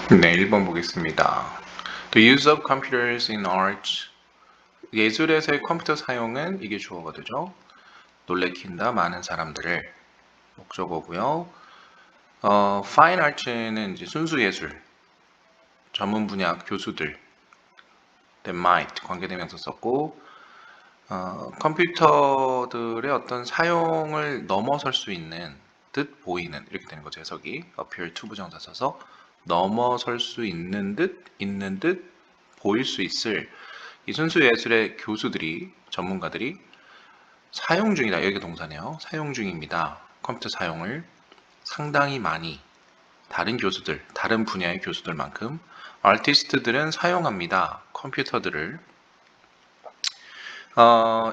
네, 1번 보겠습니다. The use of computers in art. 예술에서의 컴퓨터 사용은 이게 주어가 되죠. 놀래킨다 많은 사람들을 목적어고요. Fine art는 이제 순수 예술 전문 분야 교수들 that might 관계대명사 썼고 컴퓨터들의 어떤 사용을 넘어설 수 있는 듯 보이는 이렇게 되는 거죠. 해석이 appear to 부정사 써서 넘어설 수 있는 듯 보일 수 있을 이 순수 예술의 교수들이 전문가들이 사용 중이다. 여기가 동사네요. 사용 중입니다. 컴퓨터 사용을 상당히 많이 다른 교수들, 다른 분야의 교수들만큼 아티스트들은 사용합니다. 컴퓨터들을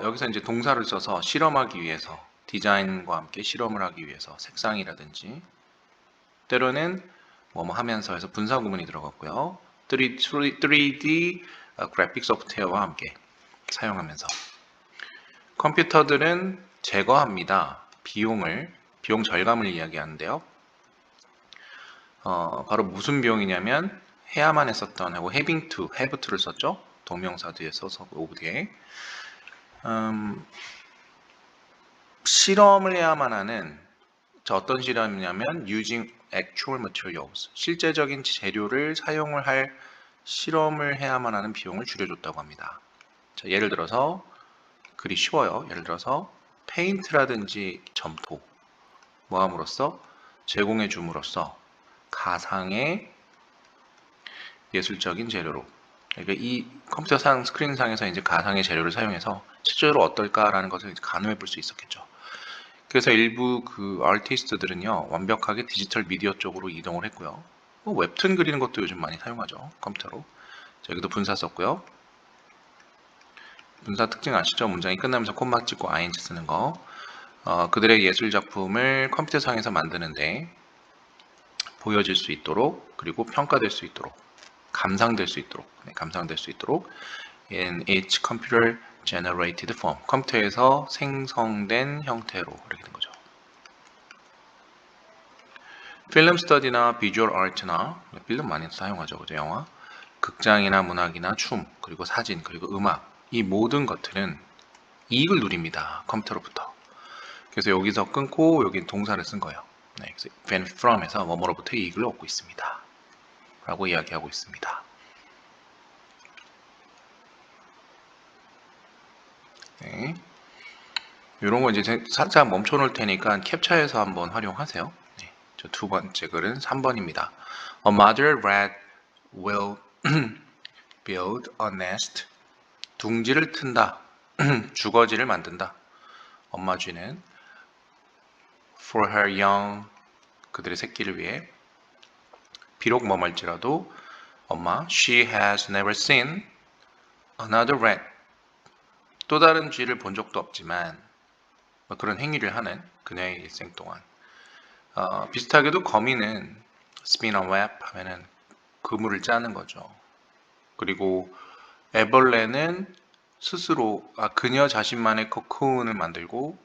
여기서 이제 동사를 써서 실험하기 위해서 디자인과 함께 실험을 하기 위해서 색상이라든지 때로는 뭐뭐 하면서 해서 분사 구문이 들어갔고요. 3D 그래픽 소프트웨어와 함께 사용하면서 컴퓨터들은 제거합니다. 비용 절감을 이야기하는데요. 바로 무슨 비용이냐면 해야만 했었던 하고 having to, have to를 썼죠. 동명사 뒤에 써서 오브 뒤에 실험을 해야만 하는 어떤 실험이냐면 using actual materials 실제적인 재료를 사용을 할 실험을 해야만 하는 비용을 줄여줬다고 합니다. 자, 예를 들어서 글이 쉬워요. 예를 들어서 페인트라든지 점토 모함으로써 제공해 줌으로써 가상의 예술적인 재료로 그러니까 이 컴퓨터상 스크린상에서 이제 가상의 재료를 사용해서 실제로 어떨까라는 것을 이제 가늠해 볼 수 있었겠죠. 그래서 일부 그 아티스트들은요 완벽하게 디지털 미디어 쪽으로 이동을 했고요. 웹툰 그리는 것도 요즘 많이 사용하죠. 컴퓨터로. 자, 여기도 분사 썼고요. 분사 특징 아시죠? 문장이 끝나면서 콤마 찍고 ing 쓰는 거. 그들의 예술 작품을 컴퓨터상에서 만드는데 보여질 수 있도록 그리고 평가될 수 있도록 감상될 수 있도록 감상될 수 있도록 in its computer generated form 컴퓨터에서 생성된 형태로 이렇게 된 거죠. 필름 스터디나 비주얼 아트나 필름 많이 사용하죠. 그죠? 영화, 극장이나 문학이나 춤, 그리고 사진, 그리고 음악 이 모든 것들은 이익을 누립니다. 컴퓨터로부터. 그래서 여기서 끊고 여기 동사를 쓴 거예요. 네, 그래서 benefit from에서 뭐뭐로부터 이익을 얻고 있습니다. 라고 이야기하고 있습니다. 네. 이런 거 이제 살짝 멈춰 놓을 테니까 캡처해서 한번 활용하세요. 네, 저 두 번째 글은 3번입니다. A mother rat will build a nest. 둥지를 튼다. 주거지를 만든다. 엄마 쥐는 for her young 그들의 새끼를 위해 비록 머물지라도 엄마 she has never seen another rat 또 다른 쥐를 본 적도 없지만 그런 행위를 하는 그녀의 일생 동안 비슷하게도 거미는 spin a web 하면은 그물을 짜는 거죠. 그리고 애벌레는 스스로 그녀 자신만의 코coon을 만들고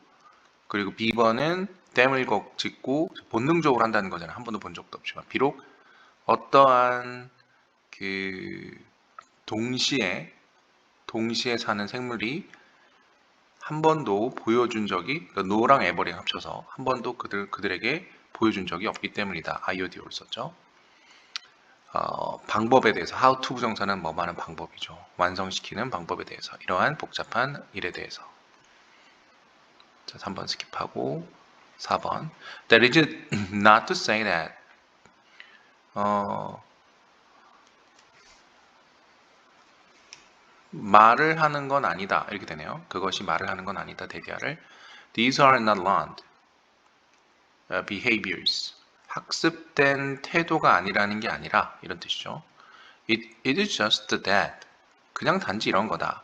그리고 비버는 댐을 짓고 본능적으로 한다는 거잖아요. 한 번도 본 적도 없지만 비록 어떠한 그 동시에 사는 생물이 한 번도 보여준 적이 그러니까 노랑 에버링 합쳐서 한 번도 그들에게 보여준 적이 없기 때문이다. IODO를 썼죠. 방법에 대해서 how to 부정사는 뭐 하는 방법이죠. 완성시키는 방법에 대해서 이러한 복잡한 일에 대해서. 자, 3번 스킵하고 4번 That is not to say that 말을 하는 건 아니다. 이렇게 되네요. 그것이 말을 하는 건 아니다. 대디아를 These are not learned behaviors. 학습된 태도가 아니라는 게 아니라 이런 뜻이죠. It is just that. 그냥 단지 이런 거다.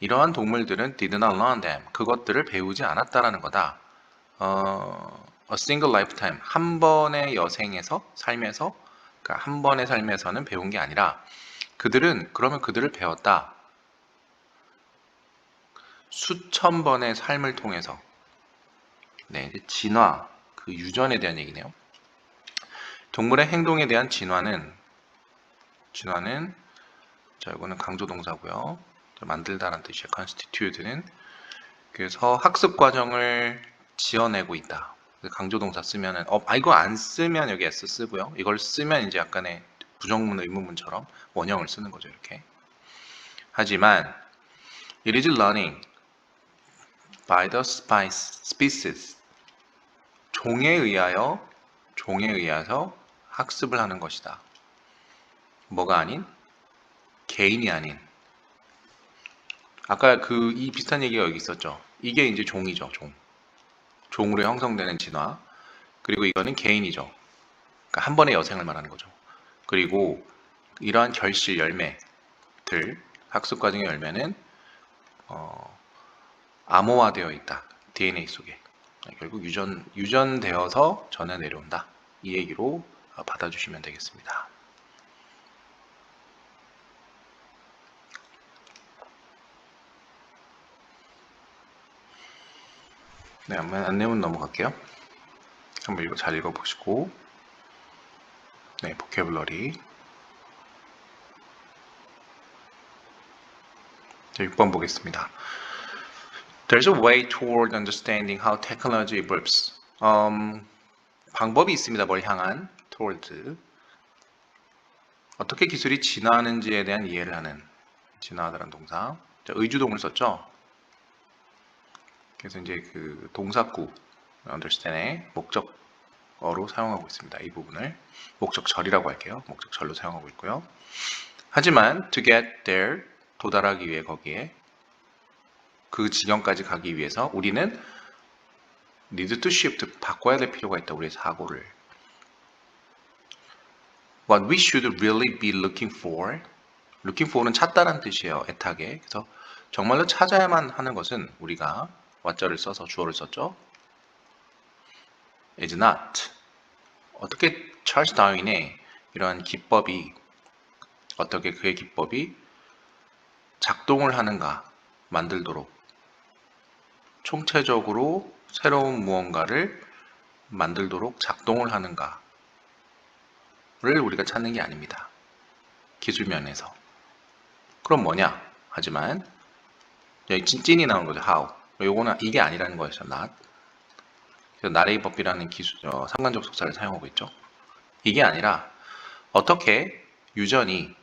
이러한 동물들은 did not learn them. 그것들을 배우지 않았다라는 거다. A single lifetime. 한 번의 여생에서 삶에서 그러니까 한 번의 삶에서는 배운 게 아니라 그러면 그들을 배웠다. 수천 번의 삶을 통해서 네, 이제 진화, 그 유전에 대한 얘기네요. 동물의 행동에 대한 진화는 진화는 자 이거는 강조 동사고요. 만들다라는 뜻이에요. constitute는 그래서 학습 과정을 지어내고 있다. 강조 동사 쓰면은 이거 안 쓰면 여기 s 쓰고요. 이걸 쓰면 이제 약간의 부정문 의문문처럼 원형을 쓰는 거죠. 이렇게. 하지만 it is learning by the species 종에 의해서 학습을 하는 것이다. 뭐가 아닌? 개인이 아닌. 아까 이 비슷한 얘기가 여기 있었죠. 이게 이제 종이죠. 종으로 형성되는 진화. 그리고 이거는 개인이죠. 그러니까 한 번의 여생을 말하는 거죠. 그리고 이러한 결실 열매들, 학습 과정의 열매는 암호화되어 있다. DNA 속에. 결국 유전되어서 전해 내려온다. 이 얘기로 받아주시면 되겠습니다. 네, 안내문 넘어갈게요. 한번 잘 읽어보시고 네, 보캐블러리 6번 보겠습니다. There's a way toward understanding how technology evolves. 방법이 있습니다. 뭘 향한 toward 어떻게 기술이 진화하는지에 대한 이해를 하는 진화하다라는 동사. 자, 의주동을 썼죠. 그래서 이제 그 동사구 understand의 목적어로 사용하고 있습니다. 이 부분을 목적절이라고 할게요. 목적절로 사용하고 있고요. 하지만 to get there 도달하기 위해 거기에 그 지경까지 가기 위해서 우리는 need to shift 바꿔야 될 필요가 있다. 우리의 사고를. What we should really be looking for는 찾다라는 뜻이에요. 애타게. 그래서 정말로 찾아야만 하는 것은 우리가 what자를 써서 주어를 썼죠. is not. 어떻게 찰스 다윈의 이러한 기법이 어떻게 그의 기법이 작동을 하는가 만들도록 총체적으로 새로운 무언가를 만들도록 작동을 하는가를 우리가 찾는 게 아닙니다. 기술면에서. 그럼 뭐냐? 하지만 여기 찐이 나온 거죠. how. 요거는 이게 아니라는 거였죠. not. 그래서 나레이 법이라는 상관적 속사를 사용하고 있죠. 이게 아니라 어떻게 유전이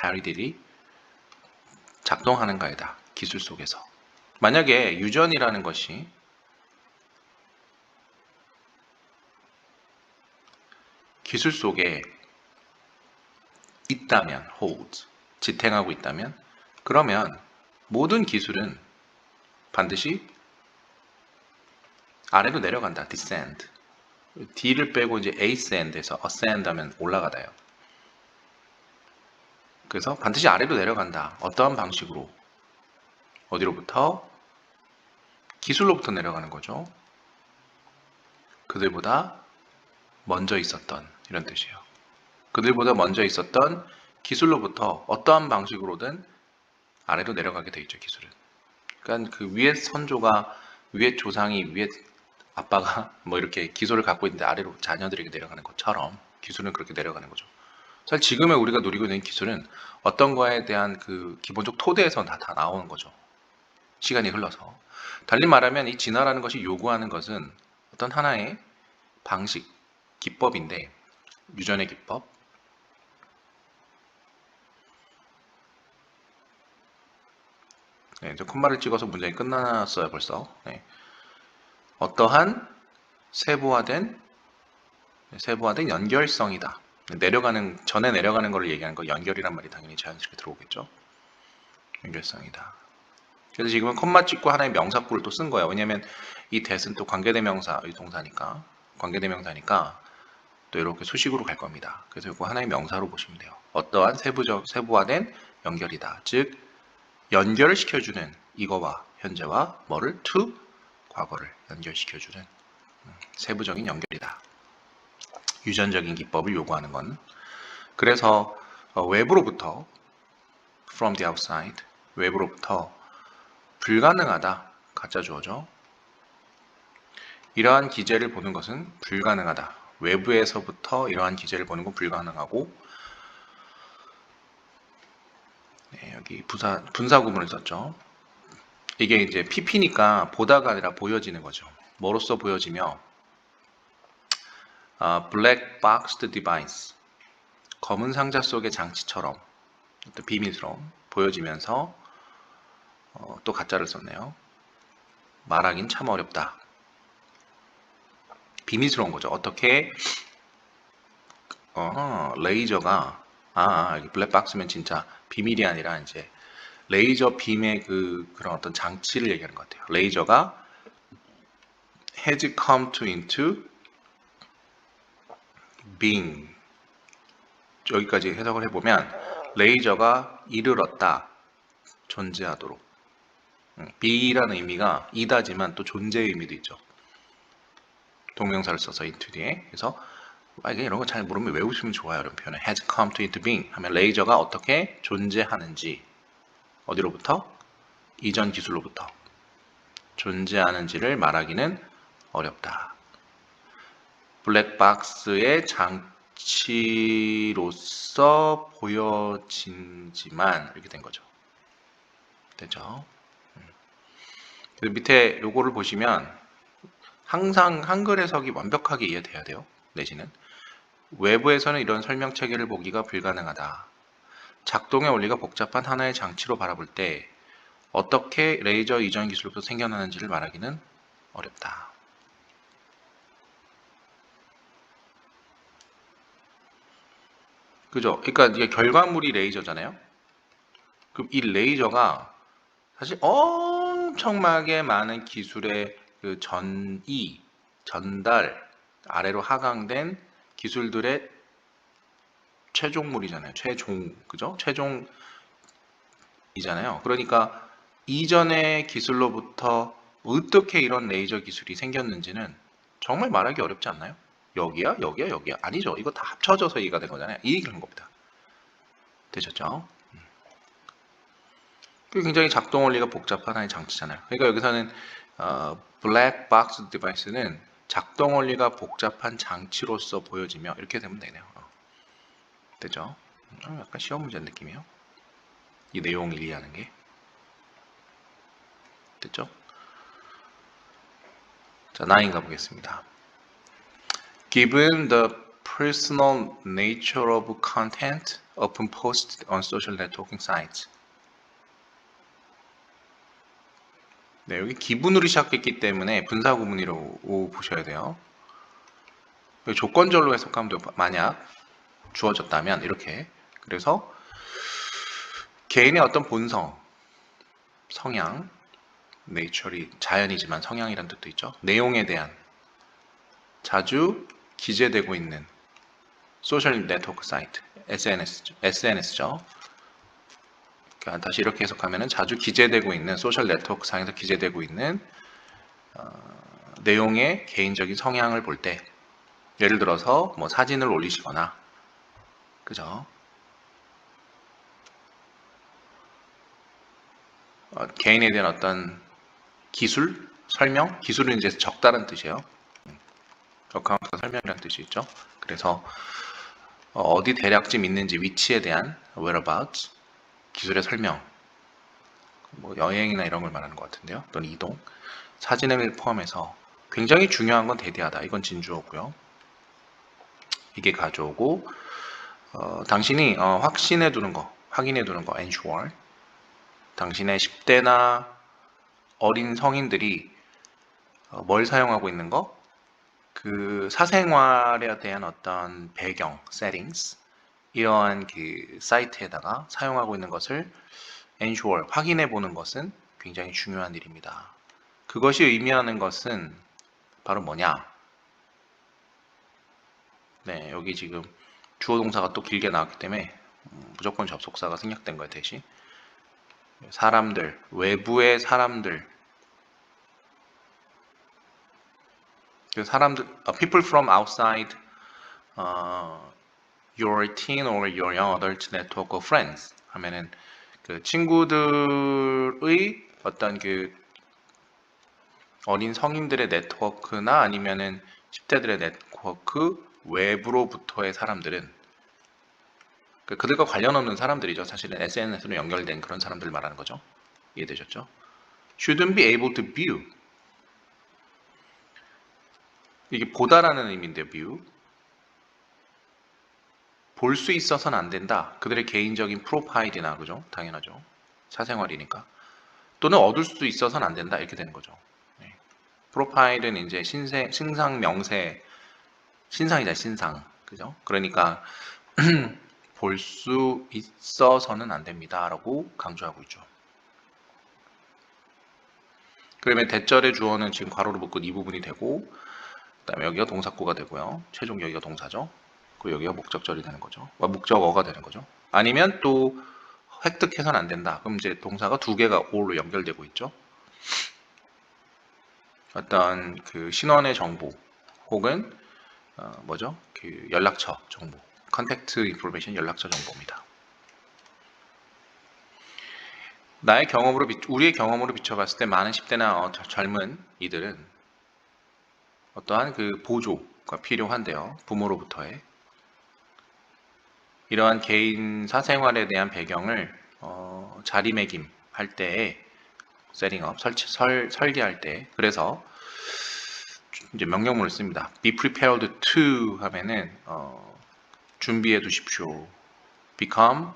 해리들이 작동하는가이다. 기술 속에서. 만약에 유전이라는 것이 기술 속에 있다면, hold, 지탱하고 있다면, 그러면 모든 기술은 반드시 아래로 내려간다. descend. D를 빼고 이제 ascend에서 ascend 하면 올라가다요. 그래서 반드시 아래로 내려간다. 어떠한 방식으로? 어디로부터? 기술로부터 내려가는 거죠. 그들보다 먼저 있었던 이런 뜻이에요. 그들보다 먼저 있었던 기술로부터 어떠한 방식으로든 아래로 내려가게 돼 있죠. 기술은. 그러니까 그 위에 선조가 위에 조상이 위에 아빠가 뭐 이렇게 기술을 갖고 있는데 아래로 자녀들에게 내려가는 것처럼 기술은 그렇게 내려가는 거죠. 사실 지금의 우리가 누리고 있는 기술은 어떤 거에 대한 그 기본적 토대에서 다 나오는 거죠. 시간이 흘러서. 달리 말하면 이 진화라는 것이 요구하는 것은 어떤 하나의 방식, 기법인데 유전의 기법. 네, 저 콤마를 찍어서 문장이 끝났어요 벌써. 네. 어떠한 세부화된 연결성이다. 전에 내려가는 걸 얘기하는 거 연결이란 말이 당연히 자연스럽게 들어오겠죠. 연결성이다. 그래서 지금은 콤마 찍고 하나의 명사구를 또 쓴 거예요. 왜냐면 이 that은 또 관계대명사, 동사니까 관계대명사니까 또 이렇게 수식으로 갈 겁니다. 그래서 이거 하나의 명사로 보시면 돼요. 어떠한 세부화된 연결이다. 즉 연결을 시켜주는 이거와 현재와 뭐를 to 과거를 연결시켜주는 세부적인 연결이다. 유전적인 기법을 요구하는 건. 그래서 외부로부터 from the outside 외부로부터 불가능하다. 가짜 주어죠. 이러한 기제를 보는 것은 불가능하다. 외부에서부터 이러한 기제를 보는 건 불가능하고 네, 여기 분사 구문을 썼죠. 이게 이제 PP니까 보다가 아니라 보여지는 거죠. 뭐로써 보여지며 black boxed device 검은 상자 속의 장치처럼 어떤 비밀스러움 보여지면서 또 가짜를 썼네요. 말하긴 참 어렵다. 비밀스러운 거죠. 어떻게 레이저가 여기 블랙박스면 진짜 비밀이 아니라 이제 레이저 빔의 그런 어떤 장치를 얘기하는 것 같아요. 레이저가 has come to into being 여기까지 해석을 해보면 레이저가 이르렀다 존재하도록 be라는 의미가 이다지만 또 존재의 의미도 있죠. 동명사를 써서 into 뒤에 그래서 이런 거 잘 모르면 외우시면 좋아요. 이런 표현을 has come to into being 하면 레이저가 어떻게 존재하는지 어디로부터? 이전 기술로부터 존재하는지를 말하기는 어렵다. 블랙박스의 장치로서 보여진지만 이렇게 된 거죠. 됐죠? 밑에 요거를 보시면 항상 한글 해석이 완벽하게 이해돼야 돼요. 내지는 외부에서는 이런 설명 체계를 보기가 불가능하다. 작동의 원리가 복잡한 하나의 장치로 바라볼 때 어떻게 레이저 이전 기술로부터 생겨나는지를 말하기는 어렵다. 그죠? 그러니까 이게 결과물이 레이저잖아요. 그럼 이 레이저가 사실 엄청나게 많은 기술의 그 전달, 아래로 하강된 기술들의 최종물이잖아요. 그죠? 최종이잖아요. 그러니까 이전의 기술로부터 어떻게 이런 레이저 기술이 생겼는지는 정말 말하기 어렵지 않나요? 여기야? 여기야? 여기야? 아니죠. 이거 다 합쳐져서 얘기가 된 거잖아요. 이 얘기를 한 겁니다. 되셨죠? 굉장히 작동 원리가 복잡한 하나의 장치잖아요. 그러니까 여기서는 블랙 박스 디바이스는 작동 원리가 복잡한 장치로서 보여지며 이렇게 되면 되네요. 되죠? 약간 시험 문제 느낌이에요. 이 내용을 이해하는 게 됐죠? 자, 9 가보겠습니다. Given the personal nature of content often posted on social networking sites. 네, 여기 기분으로 시작했기 때문에 분사 구문이라고 보셔야 돼요. 조건절로 해석하면 돼요. 만약 주어졌다면 이렇게. 그래서 개인의 어떤 본성, 성향, nature이 자연이지만 성향이란 뜻도 있죠. 내용에 대한 자주 기재되고 있는 소셜 네트워크 사이트, SNS죠. 그러니까 다시 이렇게 해석하면 자주 기재되고 있는 소셜 네트워크 상에서 기재되고 있는 내용의 개인적인 성향을 볼 때 예를 들어서 뭐 사진을 올리시거나 그죠? 개인에 대한 어떤 기술, 설명, 기술은 이제 적다는 뜻이에요. 어카운트 설명이라는 뜻이 있죠. 그래서 어디 대략쯤 있는지 위치에 대한 whereabouts, 기술의 설명, 뭐 여행이나 이런 걸 말하는 것 같은데요. 또는 이동, 사진을 포함해서 굉장히 중요한 건 대대하다. 이건 진주어고요. 이게 가져오고 당신이 확신해 두는 거, 확인해 두는 거, ensure. 당신의 10대나 어린 성인들이 뭘 사용하고 있는 거? 그 사생활에 대한 어떤 배경, settings 이러한 그 사이트에다가 사용하고 있는 것을 ensure, 확인해 보는 것은 굉장히 중요한 일입니다. 그것이 의미하는 것은 바로 뭐냐? 네, 여기 지금 주어 동사가 또 길게 나왔기 때문에 무조건 접속사가 생략된 거예요, 대신. 사람들, 외부의 사람들. people from outside your teen or your young adult network of friends 하면은 그 친구들의 어떤 그 어린 성인들의 네트워크나 아니면은 10대들의 네트워크 외부로부터의 사람들은 그들과 관련 없는 사람들이죠. 사실은 SNS로 연결된 그런 사람들 말하는 거죠. 이해되셨죠? Shouldn't be able to view. 이게 보다라는 의미인데 view. 볼 수 있어서는 안 된다. 그들의 개인적인 프로파일이나 그죠? 당연하죠. 사생활이니까. 또는 얻을 수 있어서는 안 된다. 이렇게 되는 거죠. 네. 프로파일은 이제 신상, 명세, 신상이다, 신상. 그죠? 그러니까 볼 수 있어서는 안 됩니다. 라고 강조하고 있죠. 그러면 대절의 주어는 지금 괄호로 묶은 이 부분이 되고, 그 다음에 여기가 동사구가 되고요. 최종 여기가 동사죠. 그리고 여기가 목적절이 되는 거죠. 목적어가 되는 거죠. 아니면 또 획득해서는 안 된다. 그럼 이제 동사가 두 개가 or로 연결되고 있죠. 어떤 그 신원의 정보 혹은 뭐죠? 그 연락처 정보, 컨택트 인포메이션 연락처 정보입니다. 나의 경험으로 우리의 경험으로 비춰봤을 때 많은 10대나 젊은 이들은 어떠한 그 보조가 필요한데요. 부모로부터의 이러한 개인 사생활에 대한 배경을 자리매김 할 때에 세팅업 설계할 때 그래서 이제 명령문을 씁니다. Be prepared to 하면은 준비해 두십시오. Become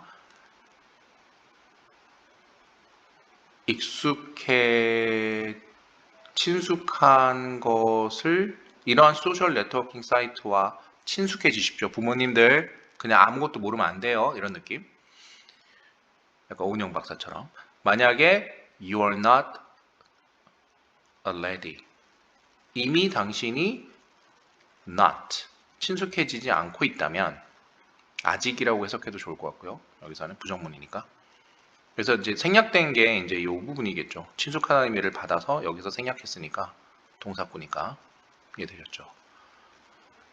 친숙한 것을 이러한 소셜 네트워킹 사이트와 친숙해지십시오. 부모님들 그냥 아무것도 모르면 안 돼요. 이런 느낌. 약간 오은영 박사처럼. 만약에 you are not a lady. 이미 당신이 not 친숙해지지 않고 있다면 아직이라고 해석해도 좋을 것 같고요. 여기서는 부정문이니까. 그래서 이제 생략된 게 이제 이 부분이겠죠. 친숙하다는 의미를 받아서 여기서 생략했으니까 동사구니까 이해되셨죠?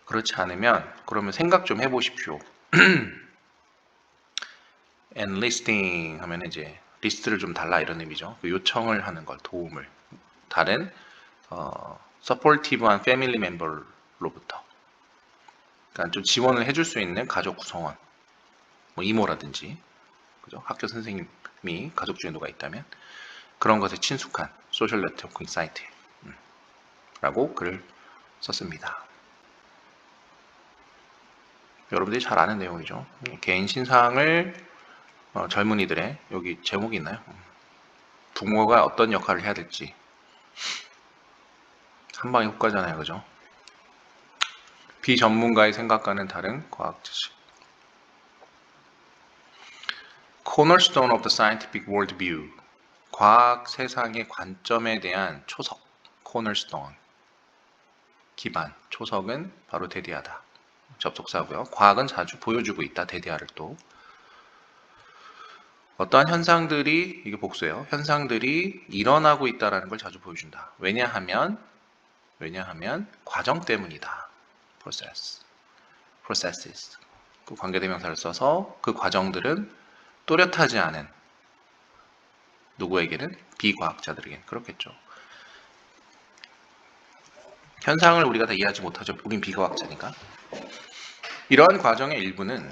그렇지 않으면 그러면 생각 좀 해보십시오. enlisting 하면 이제 리스트를 좀 달라 이런 의미죠. 요청을 하는 걸 도움을 다른 supportive한 family member로부터 그러니까 좀 지원을 해줄 수 있는 가족 구성원 뭐 이모라든지 그죠? 학교 선생님이 가족 중에 누가 있다면 그런 것에 친숙한 소셜 네트워킹 사이트 라고 글을 썼습니다. 여러분들이 잘 아는 내용이죠. 개인 신상을 젊은이들의 여기 제목이 있나요? 부모가 어떤 역할을 해야 될지 한 방에 훅 가잖아요. 그죠? 비전문가의 생각과는 다른 과학 지식. Cornerstone of the scientific worldview. 과학 세상의 관점에 대한 초석. Cornerstone. 기반. 초석은 바로 대디하다. 접속사고요. 과학은 자주 보여주고 있다. 대디하를 또. 어떠한 현상들이 이게 복수예요. 현상들이 일어나고 있다는 걸 자주 보여준다. 왜냐하면 과정 때문이다. processes. 그 관계대명사를 써서 그 과정들은 또렷하지 않은 누구에게는 비과학자들에게는 그렇겠죠. 현상을 우리가 다 이해하지 못하죠. 우린 비과학자니까. 이러한 과정의 일부는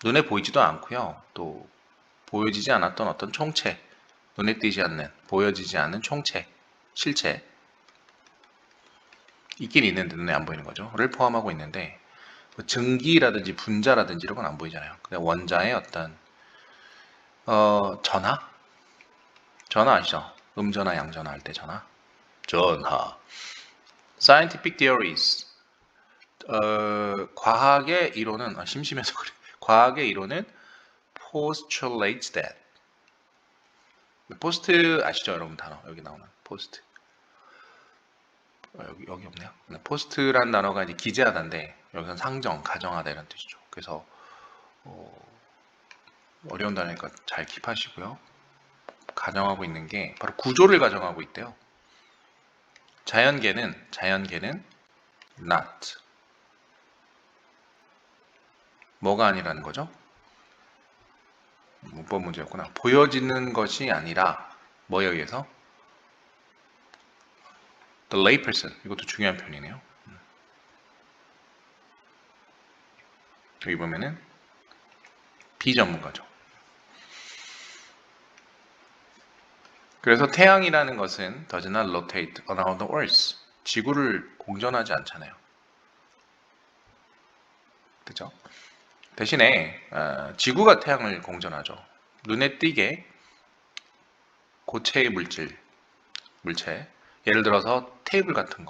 눈에 보이지도 않고요. 또 보여지지 않았던 어떤 총체, 눈에 띄지 않는, 보여지지 않는 총체, 실체 있긴 있는데 눈에 안 보이는 거죠.를 포함하고 있는데 뭐 증기라든지 분자라든지 이런 건 안 보이잖아요. 그냥 원자의 어떤 전하 아시죠? 음전화, 양전화 할 때 전하. Scientific theories. 과학의 이론은 심심해서 그래. 과학의 이론은 postulates that. 포스트 아시죠, 여러분 단어 여기 나오는 포스트. 여기 없네요. 포스트란 단어가 이제 기재하다인데 여기서는 상정, 가정하다 이런 뜻이죠. 그래서 어려운 단어니까 잘 킵하시고요. 가정하고 있는 게 바로 구조를 가정하고 있대요. 자연계는 not. 뭐가 아니라는 거죠? 문법 문제였구나. 보여지는 것이 아니라 뭐에 의해서? The layperson. 이것도 중요한 표현이네요. 여기 보면은 비전문가죠. 그래서 태양이라는 것은 does not rotate around the earth. 지구를 공전하지 않잖아요. 그죠? 대신에 지구가 태양을 공전하죠. 눈에 띄게 고체의 물체, 예를 들어서 테이블 같은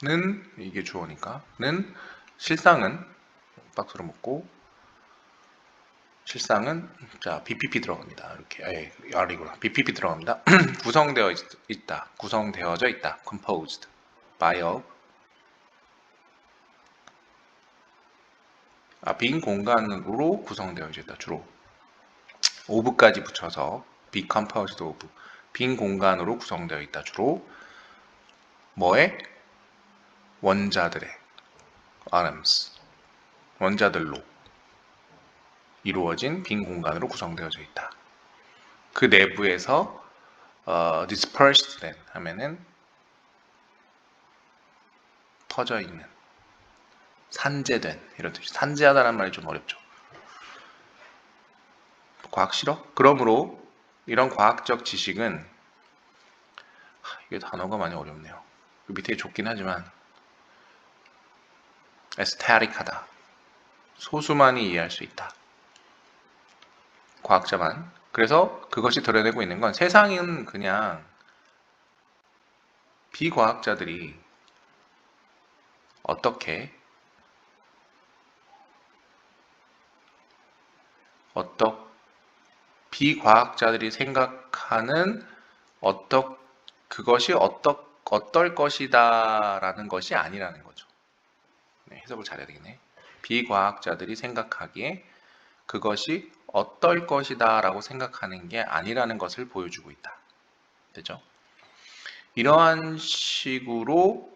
거는 이게 주어니까 는 실상은 박스로 묶고 실상은 자 BPP 들어갑니다. 이렇게 R이구나. BPP 들어갑니다. 구성되어져 있다. Composed by 빈 공간으로 구성되어져 있다. 주로 of까지 붙여서 be composed of 빈 공간으로 구성되어 있다. 주로 뭐에? 원자들의 atoms 원자들로 이루어진 빈 공간으로 구성되어져 있다. 그 내부에서 dispersed 된 하면은 퍼져 있는, 산재된 이런 뜻이. 산재하다는 말이 좀 어렵죠. 과학 싫어? 그러므로 이런 과학적 지식은 이게 단어가 많이 어렵네요. 그 밑에 좋긴 하지만 에스테틱하다. 소수만이 이해할 수 있다. 과학자만. 그래서 그것이 드러내고 있는 건 세상은 그냥 비과학자들이 어떻게 비과학자들이 생각하는 그것이 어떨 것이다 라는 것이 아니라는 거죠. 네, 해석을 잘해야 되겠네. 비과학자들이 생각하기에 그것이 어떨 것이다 라고 생각하는 게 아니라는 것을 보여주고 있다. 되죠? 이러한 식으로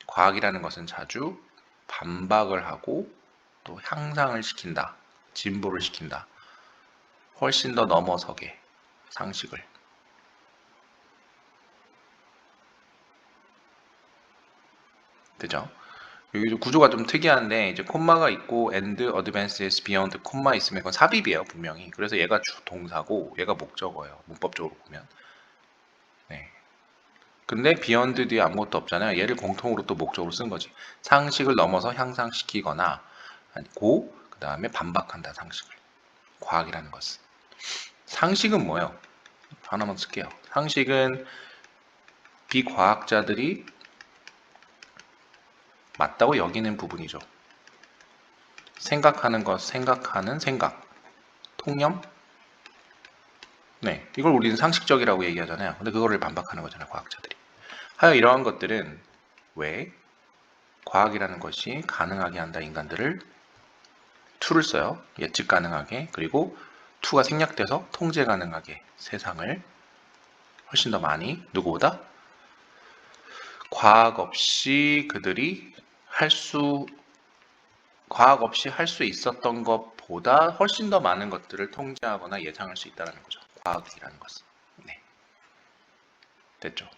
과학이라는 것은 자주 반박을 하고 또 향상을 시킨다. 진보를 시킨다. 훨씬 더 넘어서게 상식을. 되죠? 여기 구조가 좀 특이한데 이제 콤마가 있고 and advances beyond 콤마 있으면 그건 삽입이에요 분명히. 그래서 얘가 동사고 얘가 목적어예요 문법적으로 보면. 네. 근데 beyond 뒤에 아무것도 없잖아요. 얘를 공통으로 또 목적으로 쓴 거지. 상식을 넘어서 향상시키거나 그 다음에 반박한다 상식을. 과학이라는 것은. 상식은 뭐예요? 하나만 쓸게요. 상식은 비과학자들이 맞다고 여기는 부분이죠. 생각하는 것, 생각하는 생각, 통념? 네, 이걸 우리는 상식적이라고 얘기하잖아요. 근데 그거를 반박하는 거잖아요, 과학자들이. 하여 이러한 것들은 왜 과학이라는 것이 가능하게 한다 인간들을 to를 써요. 예측 가능하게. 그리고 to가 생략돼서 통제 가능하게 세상을 훨씬 더 많이 누구보다 과학 없이 할 수 있었던 것보다 훨씬 더 많은 것들을 통제하거나 예상할 수 있다는 거죠. 과학이라는 것은. 네. 됐죠?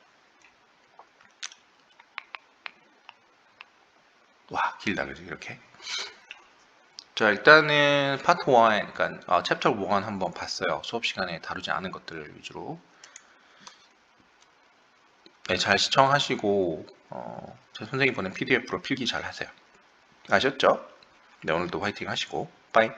와, 길다, 그지? 이렇게. 자, 일단은 파트 1, 그러니까 챕터 1 한번 봤어요. 수업 시간에 다루지 않은 것들 위주로. 네, 잘 시청하시고 제 선생님이 보낸 PDF로 필기 잘 하세요. 아셨죠? 네, 오늘도 화이팅 하시고 빠이.